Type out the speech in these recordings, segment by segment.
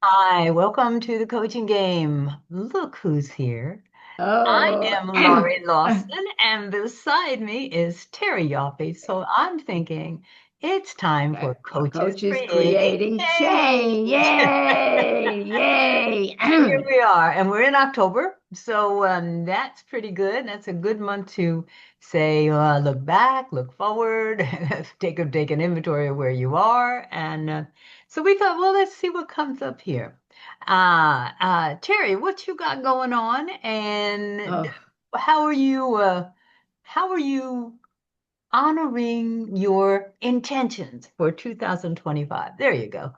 Hi, welcome to the coaching game. Look who's here. I Oh, am Laurie Lawson, and beside me is Terry Yoffe. So I'm thinking it's time for Coaches coaches Creating creating change. Change. Yay! Yay! Here we are, and we're in October, so that's pretty good. That's a good month to say, look back, look forward, take an inventory of where you are, and so we thought, well, let's see what comes up here. Terry, what you got going on, and Oh, how are you? How are you honoring your intentions for 2025? There you go.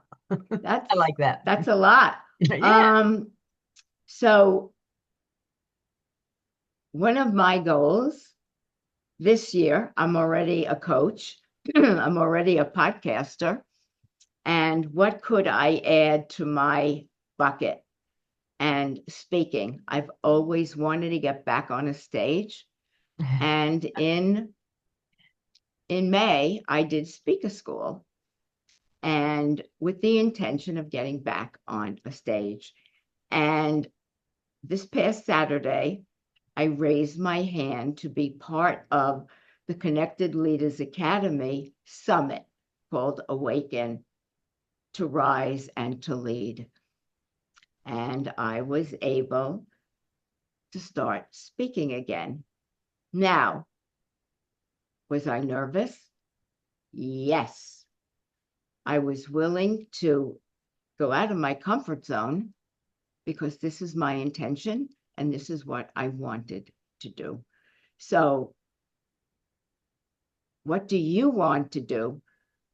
that's I like that. that's a lot. Yeah. Um, so one of my goals this year, I'm already a coach, I'm already a podcaster, and what could I add to my bucket? And speaking, I've always wanted to get back on a stage, and in May, I did speaker school and with the intention of getting back on a stage. And this past Saturday, I raised my hand to be part of the Connected Leaders Academy Summit called Awaken to Rise and to Lead. And I was able to start speaking again. Now, was I nervous? Yes. I was willing to go out of my comfort zone because this is my intention and this is what I wanted to do. So, what do you want to do?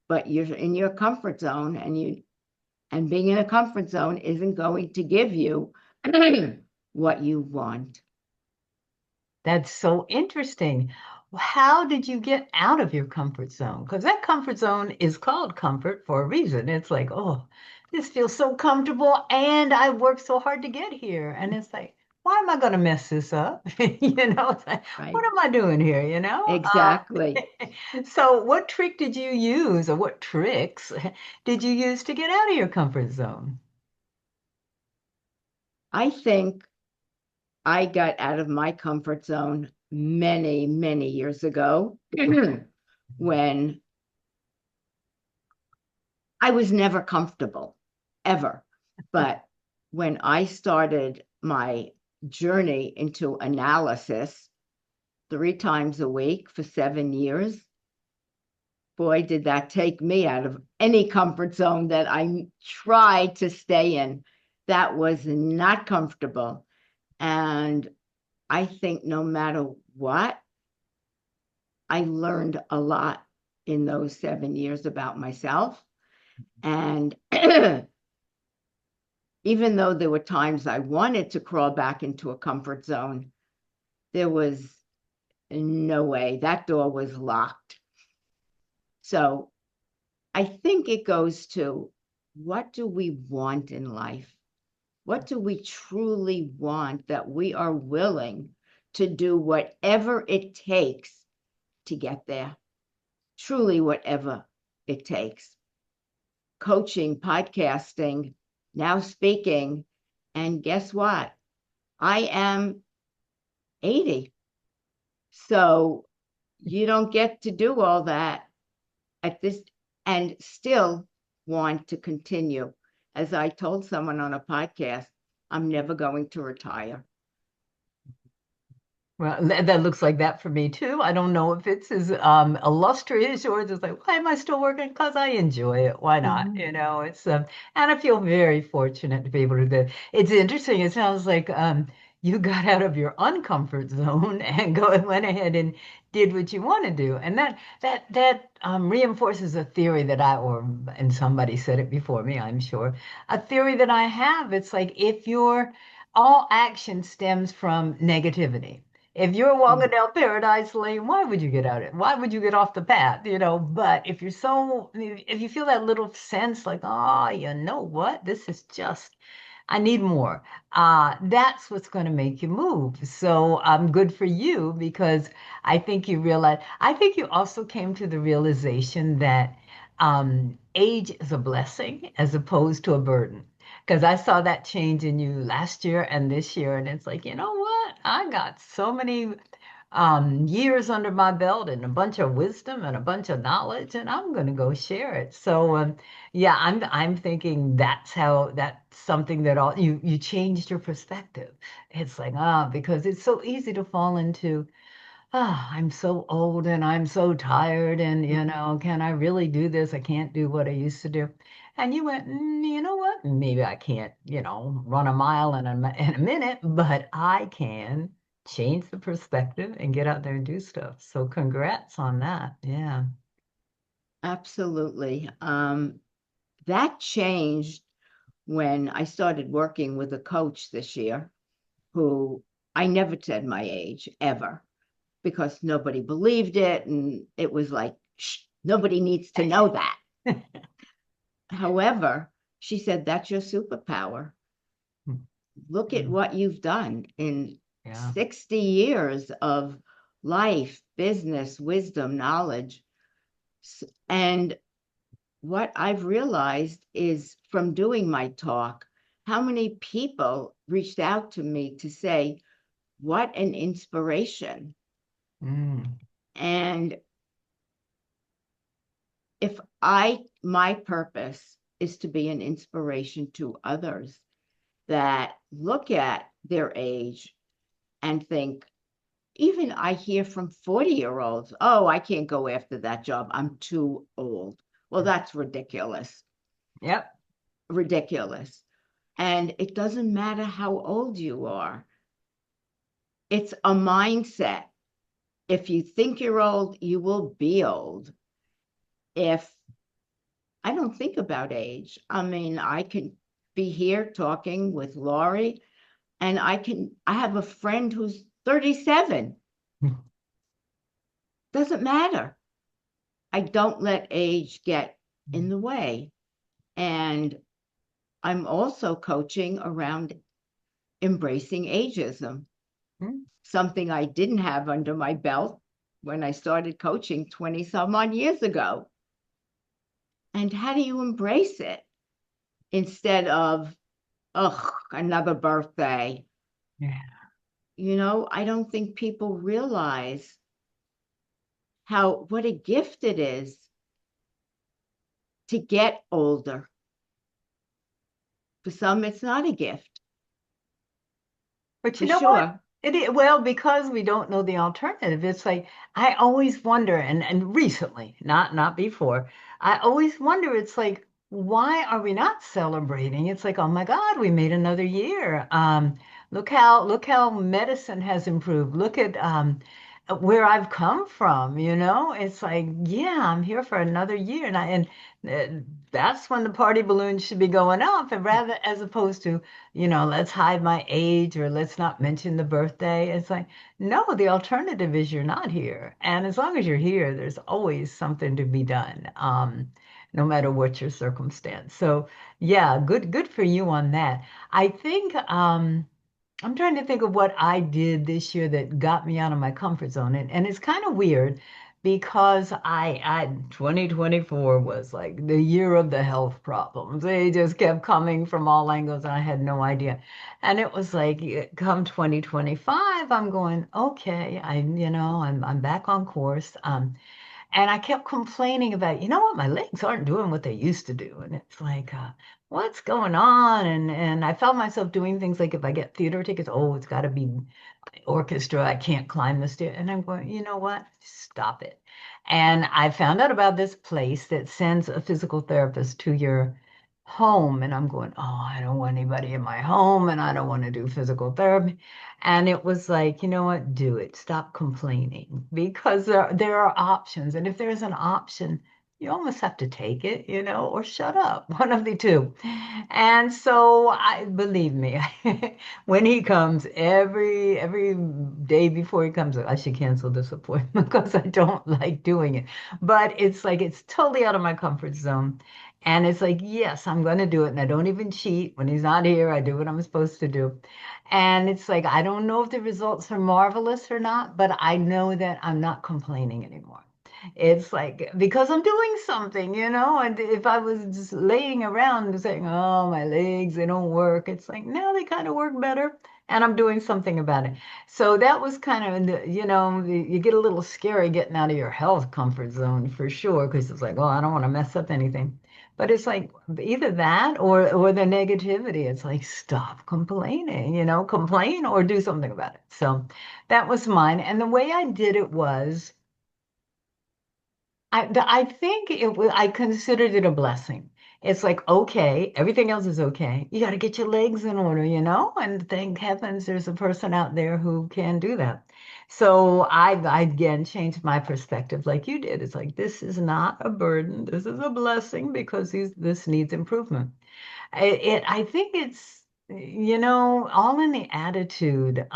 But you're in your comfort zone, and being in a comfort zone isn't going to give you what you want. That's so interesting. How did you get out of your comfort zone? Because that comfort zone is called comfort for a reason. It's like, oh, this feels so comfortable, and I worked so hard to get here. And it's like, why am I going to mess this up? It's like, what Right? am I doing here? Exactly. So what trick did you use, or what tricks did you use to get out of your comfort zone? I think I got out of my comfort zone many, many years ago when I was never comfortable, ever. But when I started my journey into analysis 3 times a week for 7 years, boy, did that take me out of any comfort zone that I tried to stay in. That was not comfortable. And I think no matter what, I learned a lot in those 7 years about myself. And even though there were times I wanted to crawl back into a comfort zone, there was no way. That door was locked. So I think it goes to, what do we want in life? What do we truly want that we are willing to do whatever it takes to get there? Truly, whatever it takes. Coaching, podcasting, now speaking. And guess what? I am 80. So you don't get to do all that at this and still want to continue. As I told someone on a podcast, I'm never going to retire. Well, that looks like that for me too. I don't know if it's as illustrious or it's like, why am I still working? Because I enjoy it. Why not? Mhm. And I feel very fortunate to be able to do. It's interesting. It sounds like you got out of your uncomfort zone and went ahead and did what you want to do, and that reinforces a theory that and somebody said it before me, I'm sure, a theory that I have. It's like if your all action stems from negativity. If you're walking down Paradise Lane, why would you get out of it? Why would you get off the path? But if you feel that little sense like, oh, you know what? This is just, I need more. That's what's going to make you move. So good for you because I think you also came to the realization that age is a blessing as opposed to a burden. Because I saw that change in you last year and this year, and it's like, you know what? I got so many years under my belt and a bunch of wisdom and a bunch of knowledge, and I'm going to go share it. So, yeah, I'm thinking that's something that all you changed your perspective. It's like because it's so easy to fall into. I'm so old and I'm so tired, and can I really do this? I can't do what I used to do. And you went, you know what? Maybe I can't, run a mile in a minute, but I can change the perspective and get out there and do stuff. So congrats on that. Yeah. Absolutely. That changed when I started working with a coach this year who I never said my age ever because nobody believed it. And it was like, shh, nobody needs to know that. However, she said, that's your superpower. Look at Mm, what you've done in yeah. 60 years of life, business, wisdom, knowledge. And what I've realized is from doing my talk, how many people reached out to me to say, what an inspiration. Mm, And if my purpose is to be an inspiration to others that look at their age and think, even I hear from 40-year-olds, oh, I can't go after that job. I'm too old. Well, that's ridiculous. yep. Ridiculous. And it doesn't matter how old you are, it's a mindset. If you think you're old, you will be old. If I don't think about age, I mean, I can be here talking with Laurie, and I have a friend who's 37. Doesn't matter. I don't let age get in the way. And I'm also coaching around embracing ageism, Mm, something I didn't have under my belt when I started coaching 20 some odd years ago. And how do you embrace it instead of, ugh, another birthday? yeah. I don't think people realize what a gift it is to get older. For some, it's not a gift, But for you know what? sure. Well, because we don't know the alternative, it's like I always wonder, and recently, not before, I always wonder, it's like, why are we not celebrating? It's like, oh my God, we made another year. Look how medicine has improved. Look at where I've come from, It's like, yeah, I'm here for another year. And that's when the party balloons should be going up, and rather as opposed to let's hide my age or let's not mention the birthday. It's like, no, the alternative is you're not here. And as long as you're here, there's always something to be done, no matter what your circumstance. So yeah, good for you on that. I think I'm trying to think of what I did this year that got me out of my comfort zone. And it's kind of weird because I 2024 was like the year of the health problems. They just kept coming from all angles and I had no idea. And it was like come 2025, I'm going, okay, I'm back on course. And I kept complaining about, my legs aren't doing what they used to do. And it's like, what's going on? And I found myself doing things like if I get theater tickets, oh, it's got to be orchestra. I can't climb the stairs. And I'm going, you know what? Stop it. And I found out about this place that sends a physical therapist to your home. And I'm going, oh, I don't want anybody in my home and I don't want to do physical therapy. And it was like, you know what? Do it. Stop complaining because there are options. And if there's an option, you almost have to take it, or shut up, one of the two. And so I believe me, when he comes every day before he comes, I should cancel this appointment because I don't like doing it. But it's like it's totally out of my comfort zone. And it's like, yes, I'm going to do it. And I don't even cheat. When he's not here, I do what I'm supposed to do. And it's like, I don't know if the results are marvelous or not, but I know that I'm not complaining anymore. It's like because I'm doing something, and if I was just laying around saying, "Oh, my legs, they don't work," it's like, no, they kind of work better, and I'm doing something about it. So that was kind of, you get a little scary getting out of your health comfort zone for sure, because it's like, oh, I don't want to mess up anything. But it's like either that or the negativity. It's like stop complaining, complain or do something about it. So that was mine. And the way I did it was I think I considered it a blessing. It's like, okay, everything else is okay. You got to get your legs in order, and thank heavens there's a person out there who can do that. So I again changed my perspective like you did. It's like, this is not a burden. This is a blessing because this needs improvement. I think it's, all in the attitude.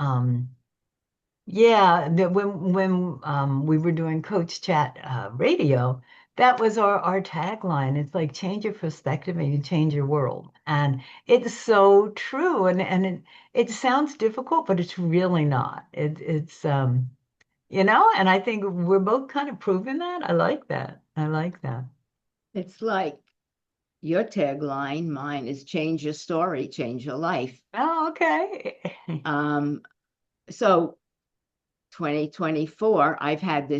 Yeah, when we were doing Coach Chat radio, that was our tagline. It's like change your perspective and you change your world. And it's so true. And it sounds difficult, but it's really not. And I think we're both kind of proving that. I like that. I like that. It's like your tagline, mine is change your story, change your life. Oh, okay. Um, so 2024, I've had I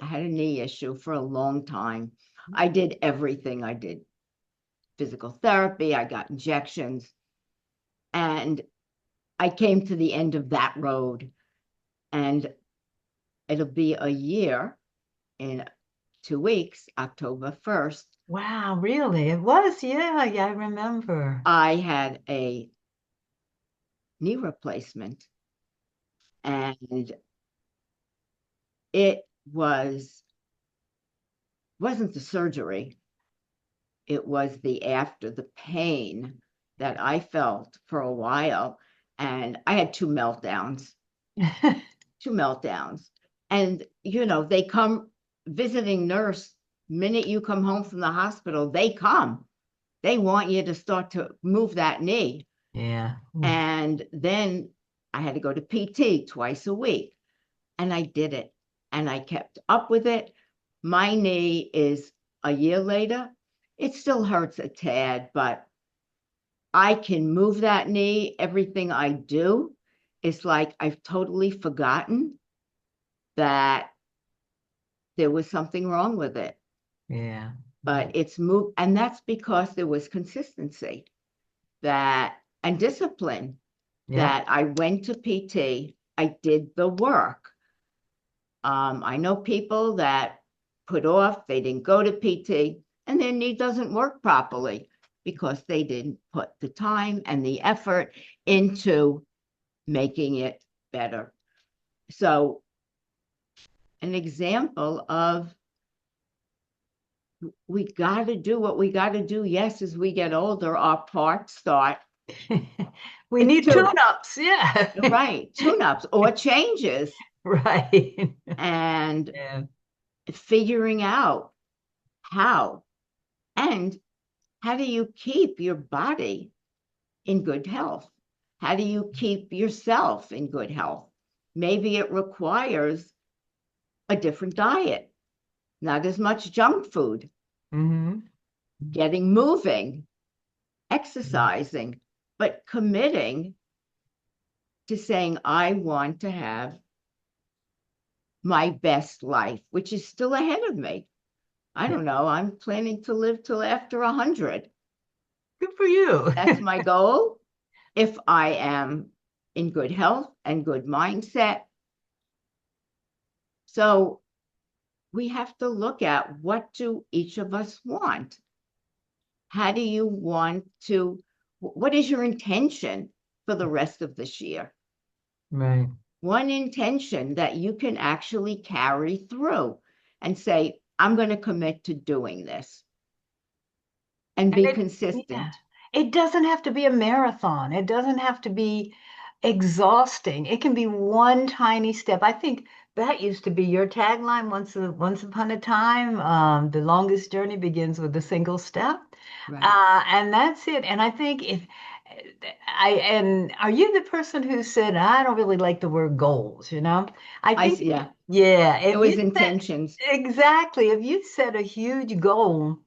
had a knee issue for a long time. I did everything. I did physical therapy, I got injections, and I came to the end of that road. And it'll be a year in 2 weeks, October 1st. Wow, really? It was. Yeah, yeah, I remember. I had a knee replacement, and it wasn't the surgery, it was the after the pain that I felt for a while. And I had two meltdowns. And, they come visiting nurse, minute you come home from the hospital, they come. They want you to start to move that knee. Yeah. And then I had to go to PT twice a week. And I did it. And I kept up with it. My knee is a year later. It still hurts a tad, but I can move that knee. Everything I do is like I've totally forgotten that there was something wrong with it. Yeah. But it's moved, and that's because there was consistency that and discipline, Yep. that I went to PT, I did the work. I know people that put off, they didn't go to PT, and their knee doesn't work properly because they didn't put the time and the effort into making it better. So, an example of we got to do what we got to do. Yes, as we get older, our parts start We need to, tune-ups. Yeah. right, tune ups or changes, Right. and Yeah. figuring out how. And how do you keep your body in good health? How do you keep yourself in good health? Maybe it requires a different diet, not as much junk food, Hmm. getting moving, exercising, but committing to saying, I want to have my best life, which is still ahead of me. I Yeah. don't know. I'm planning to live till after 100. Good for you. That's my goal. If I am in good health and good mindset. So we have to look at, what do each of us want? How do you want to, what is your intention for the rest of this year? Right. One intention that you can actually carry through and say, I'm going to commit to doing this and And be yeah, consistent. it doesn't have to be a marathon. It doesn't have to be exhausting. It can be one tiny step. I think that used to be your tagline once upon a time. The longest journey begins with a single step. Right. And that's it. And I think And are you the person who said, I don't really like the word goals, you know? I think, Yeah, yeah, it if was you set, intentions. exactly, if you set a huge goal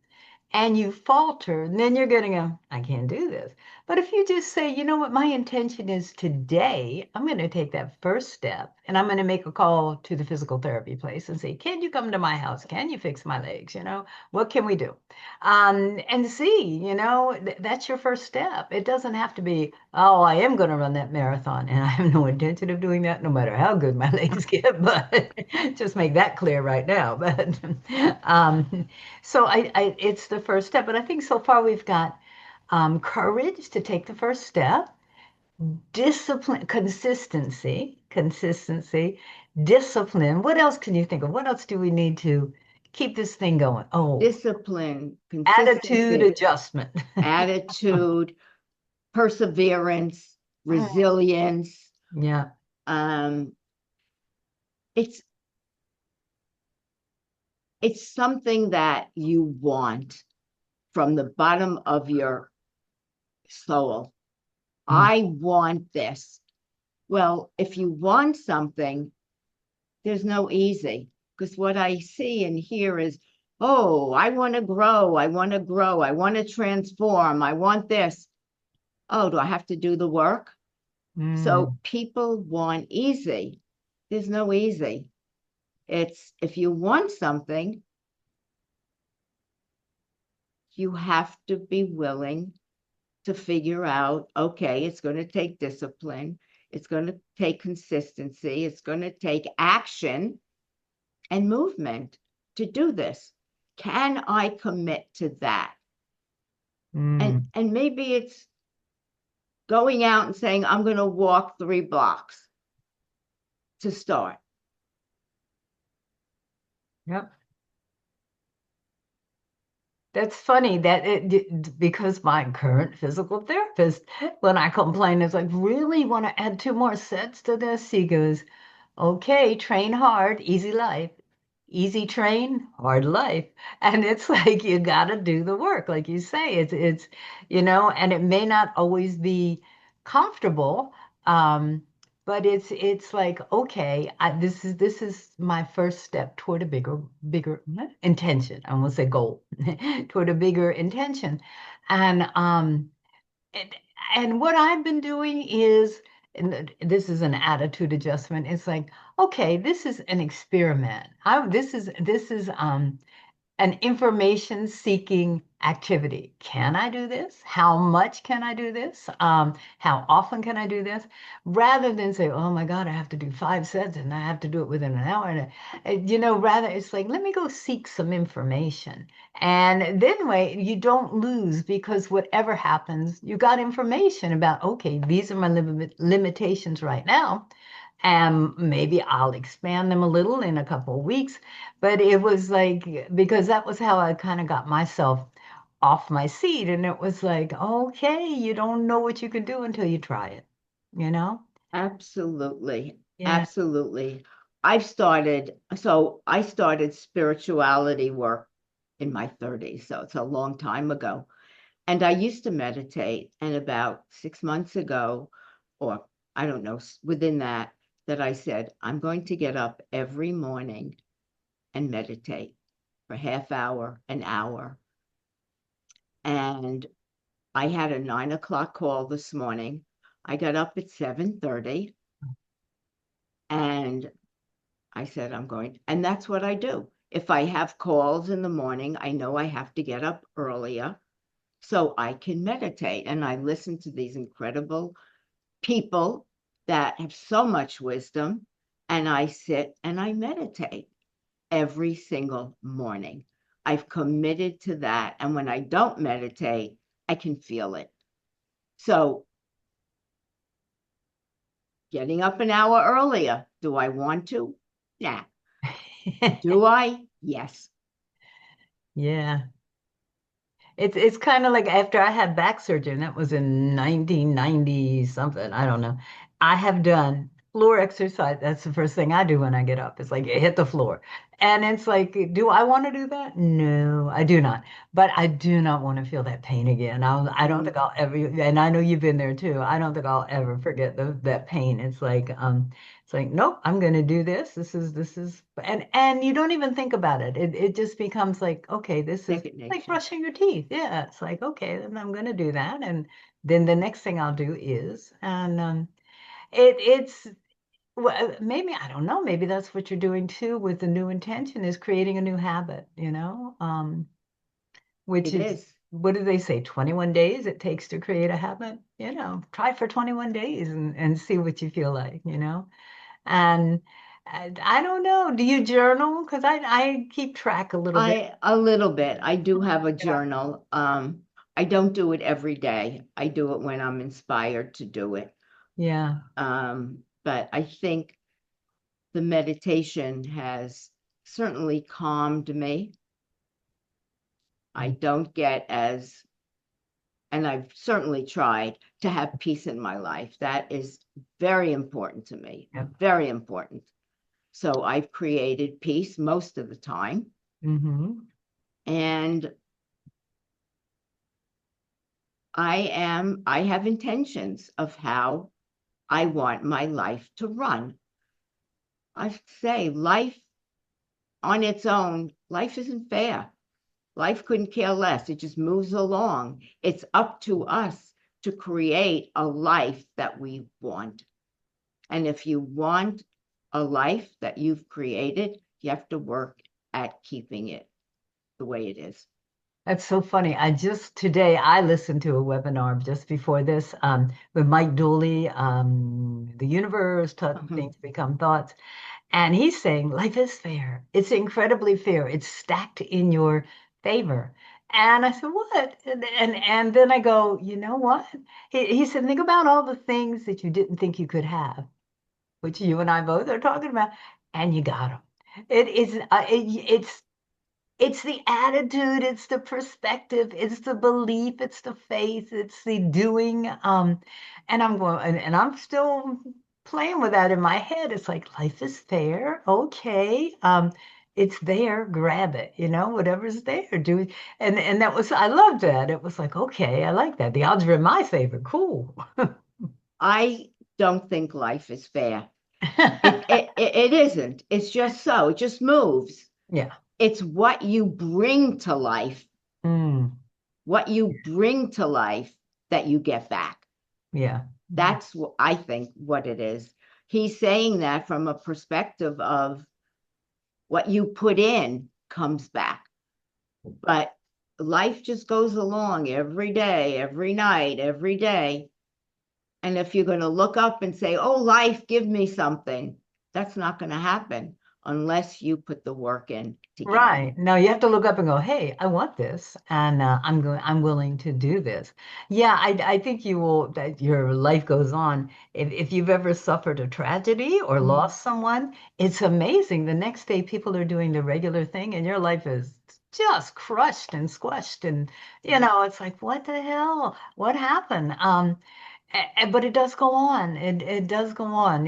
and you falter, then you're going to go, I can't do this. But if you just say, you know what, my intention is today, I'm going to take that first step and I'm going to make a call to the physical therapy place and say, can you come to my house? Can you fix my legs? You know, what can we do? And see, you know, that's your first step. It doesn't have to be, oh, I am going to run that marathon and I have no intention of doing that no matter how good my legs get, but just make that clear right now. But so it's the first step. But I think so far we've got courage to take the first step, discipline, consistency, discipline. What else can you think of? What else do we need to keep this thing going? Oh, Discipline, attitude consistency, adjustment. attitude, perseverance, resilience. Yeah. Um, it's it's something that you want from the bottom of your soul. Mm. I want this. Well, if you want something, there's no easy, because what I see and hear is, oh, I want to grow. I want to grow. I want to transform. I want this. Oh, do I have to do the work? So Mm. people want easy. There's no easy. It's if you want something, you have to be willing to figure out, okay, it's going to take discipline. It's going to take consistency. It's going to take action and movement to do this. Can I commit to that? Mm. And maybe it's going out and saying, I'm going to walk 3 blocks to start. Yep. That's funny that because my current physical therapist, when I complain, is like, really want to add 2 more sets to this? He goes, okay, train hard, easy life. Easy train, hard life. And it's like you gotta do the work, like you say. It's and it may not always be comfortable. Um, but it's like, okay, this is my first step toward a bigger intention. I won't say goal, toward a bigger intention. And and, and what I've been doing is, and this is an attitude adjustment. It's like, okay, this is an experiment. This is an information seeking activity. Can I do this? How much can I do this? How often can I do this? Rather than say, oh my God, I have to do 5 sets and I have to do it within an hour. Rather it's like, let me go seek some information. And then way you don't lose because whatever happens, you got information about, okay, these are my limitations right now. And maybe I'll expand them a little in a couple of weeks. But it was like, because that was how I kind of got myself off my seat. And it was like, okay, you don't know what you can do until you try it, you know? Absolutely. Yeah. Absolutely. I started spirituality work in my 30s, so it's a long time ago. And I used to meditate. And about 6 months ago, or I don't know, within that I said, I'm going to get up every morning and meditate for half hour, an hour. And I had a 9 o'clock call this morning. I got up at 7:30 and I said, I'm going, and that's what I do. If I have calls in the morning, I know I have to get up earlier so I can meditate. And I listen to these incredible people that have so much wisdom. And I sit and I meditate every single morning. I've committed to that. And when I don't meditate, I can feel it. So getting up an hour earlier, do I want to? Nah. Do I? Yes. Yeah. It's kind of like after I had back surgery, and that was in 1990 something, I don't know. I have done floor exercise. That's the first thing I do when I get up. It's like hit the floor. And it's like, do I want to do that? No, I do not. But I do not want to feel that pain again. I don't think Mhm. I'll ever, and I know you've been there too. I don't think I'll ever forget that pain. It's like, nope, I'm going to do this. And you don't even think about it. It just becomes like, okay, this is Second like nature. brushing your teeth. Yeah, it's like, okay, then I'm going to do that. And then the next thing I'll do is, and it's well, maybe I don't know. Maybe that's what you're doing too with the new intention is creating a new habit, which It is is. what do they say? 21 days it takes to create a habit. Try for 21 days and see what you feel like. And I don't know. Do you journal? Because I keep track a little bit. A little bit. I do have a journal. I don't do it every day. I do it when I'm inspired to do it. Yeah. But I think the meditation has certainly calmed me. I don't get as, and I've certainly tried to have peace in my life. That is very important to me, Yeah. very important. So I've created peace most of the time. Hmm. And I have intentions of how I want my life to run. I say life on its own, life isn't fair. Life couldn't care less. It just moves along. It's up to us to create a life that we want. And if you want a life that you've created, you have to work at keeping it the way it is. That's so funny. Today I listened to a webinar just before this with Mike Dooley, The Universe, Mhm. Things Become Thoughts. And he's saying life is fair. It's incredibly fair. It's stacked in your favor. And I said, what? And then I go, you know what? He said, think about all the things that you didn't think you could have, which you and I both are talking about, and you got them. It is, it's the attitude, it's the perspective, it's the belief, it's the faith, it's the doing. And I'm going, and I'm still playing with that in my head. It's like life is fair, okay. It's there, grab it, whatever's there, do it. And that was I loved that. It was like, okay, I like that. The odds are in my favor. Cool. I don't think life is fair. It isn't. It's just so. It just moves. Yeah. It's what you bring to life, Mm, what you bring to life that you get back. yeah. That's what I think what it is. He's saying that from a perspective of what you put in comes back. But life just goes along every day, every night, every day. And if you're going to look up and say, oh, life, give me something, that's not going to happen unless you put the work in to get it. Right. No, you have to look up and go, hey, I want this, and I'm willing to do this. Yeah, I think you will, that your life goes on. If you've ever suffered a tragedy or Mhm. lost someone, it's amazing. The next day, people are doing the regular thing, and your life is just crushed and squashed. And, it's like, what the hell? What happened? But it does go on. It does go on,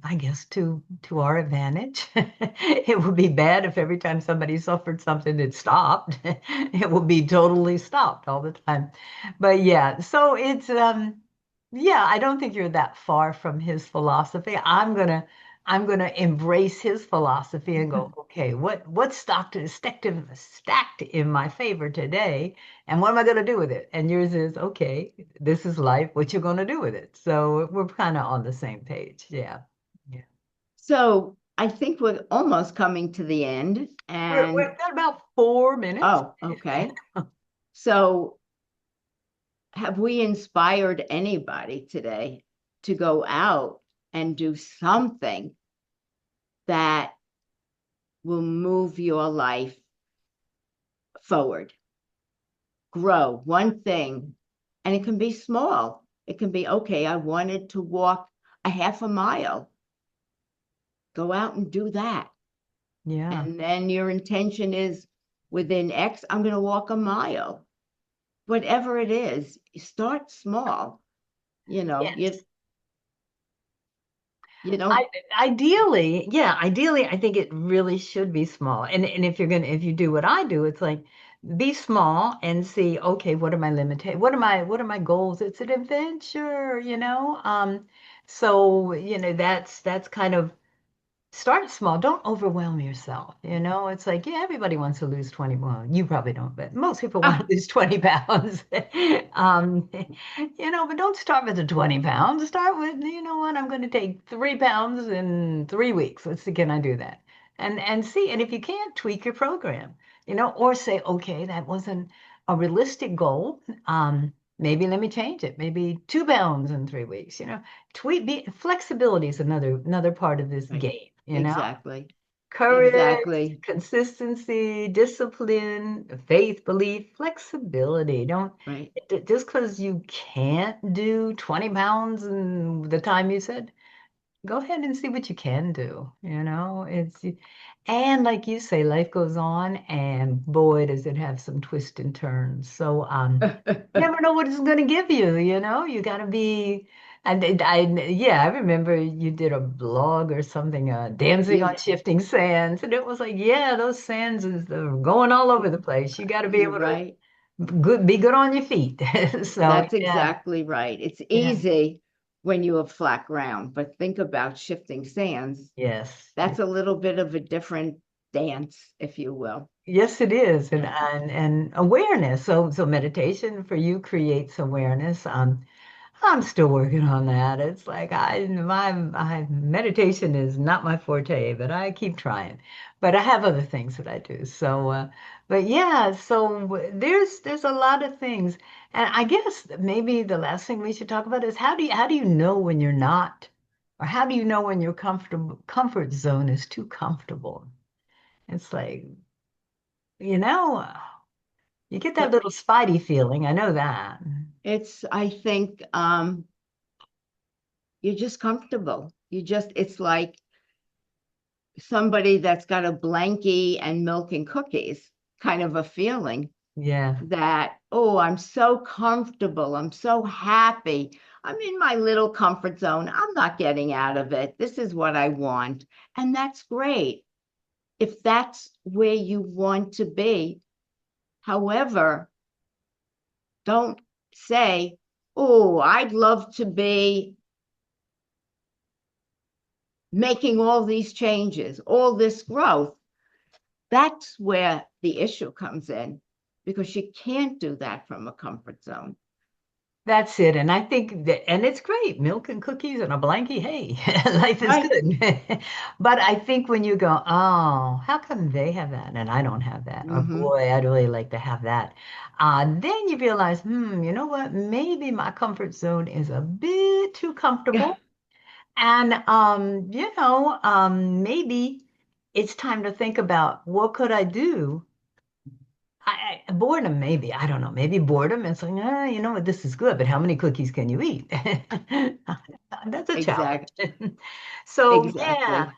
I guess to our advantage. It would be bad if every time somebody suffered something, it stopped. It would be totally stopped all the time. But yeah, so yeah, I don't think you're that far from his philosophy. I'm gonna embrace his philosophy and go, okay, what's stacked in my favor today? And what am I going to do with it? And yours is, okay, this is life. What you going to do with it? So we're kind of on the same page. Yeah. Yeah. So I think we're almost coming to the end. We've And got about 4 minutes. oh, okay. So have we inspired anybody today to go out and do something that will move your life forward? Grow one thing, and it can be small. It can be, okay, I wanted to walk a half a mile. Go out and do that. Yeah. And then your intention is within X, I'm going to walk a mile. Whatever it is, start small. You know, Yes. You I don't, ideally, yeah, ideally, I think it really should be small. And if you do what I do, it's like be small and see, okay, what are my limitations? What are my goals? It's an adventure, you know? So, that's kind of start small. Don't overwhelm yourself. It's like, yeah, everybody wants to lose 20. Well, you probably don't, but most people want to ah, lose 20 pounds. Um, but don't start with the 20 pounds. Start with, you know what, I'm going to take 3 pounds in 3 weeks. Let's see, can I do that? And see, and if you can't, tweak your program, or say, okay, that wasn't a realistic goal. Maybe let me change it. Maybe 2 pounds in 3 weeks, flexibility is another part of this right. game, Exactly. courage, Exactly. consistency, discipline, faith, belief, flexibility. Don't Right. just because you can't do 20 pounds in the time you said, go ahead and see what you can do. And like you say, life goes on, and boy, does it have some twists and turns. So, never know what it's going to give you. You got to be. Yeah, I remember you did a blog or something, dancing on You, shifting sands, and it was like, yeah, those sands they're going all over the place. You got to be you're able to right. be good on your feet. So, That's yeah, exactly right. It's yeah, easy when you have flat ground, but think about shifting sands. yes. That's a little bit of a different dance, if you will. Yes, it is, and Yeah. and awareness. So meditation for you creates awareness. I'm still working on that. It's like my meditation is not my forte, but I keep trying. But I have other things that I do. So, but yeah, so there's a lot of things, and I guess maybe the last thing we should talk about is how do you know when you're not, or how do you know when your comfort zone is too comfortable? It's like, you know, you get that But little spidey feeling. I know that. I think, you're just comfortable. It's like somebody that's got a blankie and milk and cookies kind of a feeling Yeah. that, oh, I'm so comfortable. I'm so happy. I'm in my little comfort zone. I'm not getting out of it. This is what I want. And that's great if that's where you want to be. However, don't say, oh, I'd love to be making all these changes, all this growth. That's where the issue comes in because you can't do that from a comfort zone. That's it. And I think that, and it's great, milk and cookies and a blankie. Hey, life is Right. good. But I think when you go, oh, how come they have that and I don't have that? Or Mm-hmm. boy, I'd really like to have that. Then you realize, you know what? Maybe my comfort zone is a bit too comfortable. And, maybe it's time to think about what could I do. Boredom, maybe. I don't know. Maybe boredom. It's like, you know what, this is good, but how many cookies can you eat? That's a challenge. Exact, So yeah,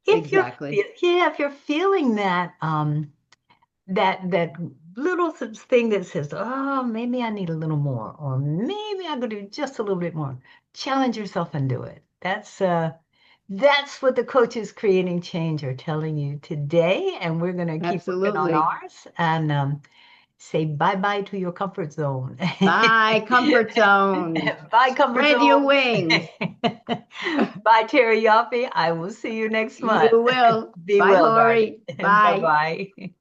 exactly. Exactly. if you're feeling that that little thing that says, oh, maybe I need a little more, or maybe I could do just a little bit more. Challenge yourself and do it. That's what the coaches creating change are telling you today, and we're gonna keep working on Absolutely. ours. And say bye-bye to your comfort zone. Bye, comfort zones. Bye, comfort Spread your zone. wings. Bye, Terry Yoffe. I will see you next You month. will. Be Bye, well, darling. Lori. Bye. Bye-bye.